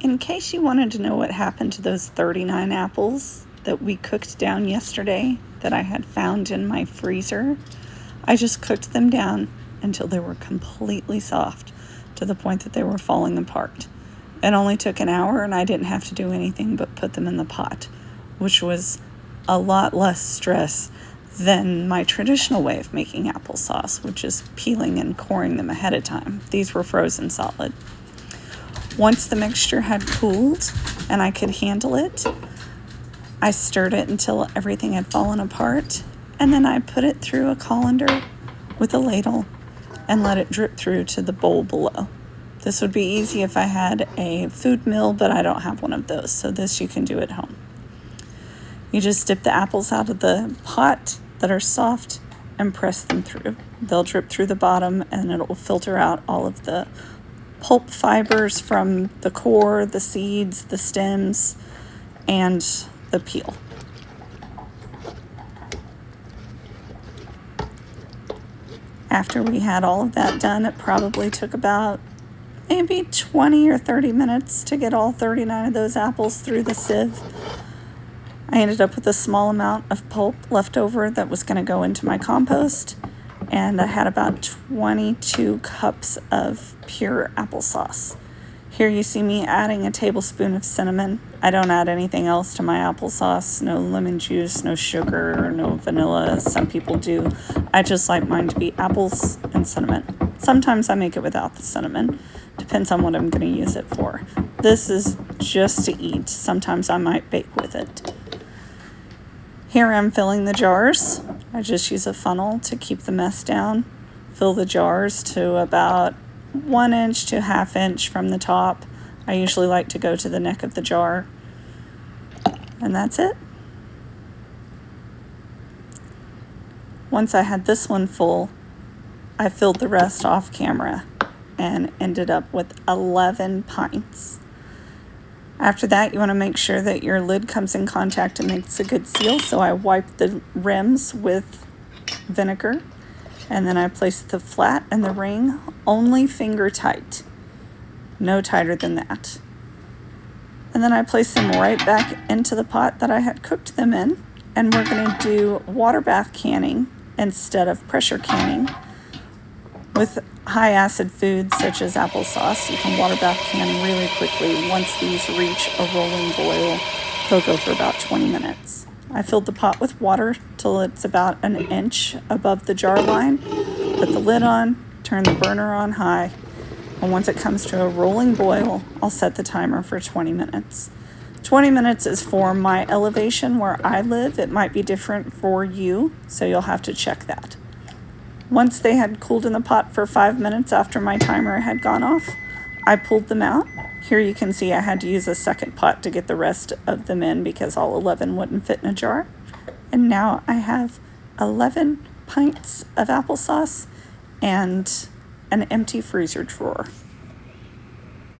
In case you wanted to know what happened to those 39 apples that we cooked down yesterday that I had found in my freezer, I just cooked them down until they were completely soft to the point that they were falling apart. It only took an hour and I didn't have to do anything but put them in the pot, which was a lot less stress than my traditional way of making applesauce, which is peeling and coring them ahead of time. These were frozen solid. Once the mixture had cooled and I could handle it, I stirred it until everything had fallen apart, and then I put it through a colander with a ladle and let it drip through to the bowl below. This would be easy if I had a food mill, but I don't have one of those, so this you can do at home. You just dip the apples out of the pot that are soft and press them through. They'll drip through the bottom and it will filter out all of the pulp fibers from the core, the seeds, the stems, and the peel. After we had all of that done, it probably took about maybe 20 or 30 minutes to get all 39 of those apples through the sieve. I ended up with a small amount of pulp left over that was going to go into my compost, and I had about 22 cups of pure applesauce. Here you see me adding a tablespoon of cinnamon. I don't add anything else to my applesauce, no lemon juice, no sugar, no vanilla. Some people do. I just like mine to be apples and cinnamon. Sometimes I make it without the cinnamon. Depends on what I'm going to use it for. This is just to eat. Sometimes I might bake with it. Here I'm filling the jars. I just use a funnel to keep the mess down. Fill the jars to about 1 inch to 1/2 inch from the top. I usually like to go to the neck of the jar. And that's it. Once I had this one full, I filled the rest off camera and ended up with 11 pints. After that, you want to make sure that your lid comes in contact and makes a good seal. So I wiped the rims with vinegar, and then I placed the flat and the ring only finger tight, no tighter than that. And then I placed them right back into the pot that I had cooked them in, and we're going to do water bath canning instead of pressure canning. With high acid foods such as applesauce, you can water bath can really quickly. Once these reach a rolling boil, they'll go for about 20 minutes. I filled the pot with water till it's about 1 inch above the jar line. Put the lid on, turn the burner on high, and once it comes to a rolling boil, I'll set the timer for 20 minutes. 20 minutes is for my elevation where I live. It might be different for you, so you'll have to check that. Once they had cooled in the pot for 5 minutes after my timer had gone off, I pulled them out. Here you can see I had to use a second pot to get the rest of them in because all 11 wouldn't fit in a jar. And now I have 11 pints of applesauce and an empty freezer drawer.